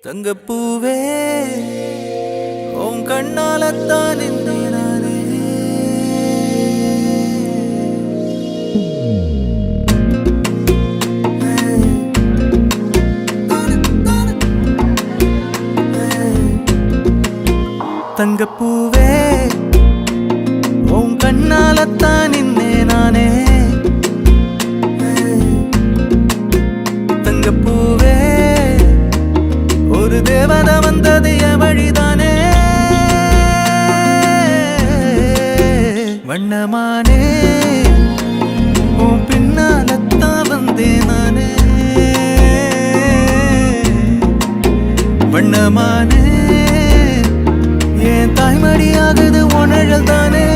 தங்கப்பூவே உன் கண்ணாலத்தான் நானே தங்கப்பூவே உன் கண்ணாலத்தான் நானே தங்கப்பூவே ஒரு தேவதை வந்தது என் வழிதானே வண்ணமானே உன் பின்னாலத்தான் வந்தேன் நானே வண்ணமானே என் தாய்மடியாகுது உணழல் தானே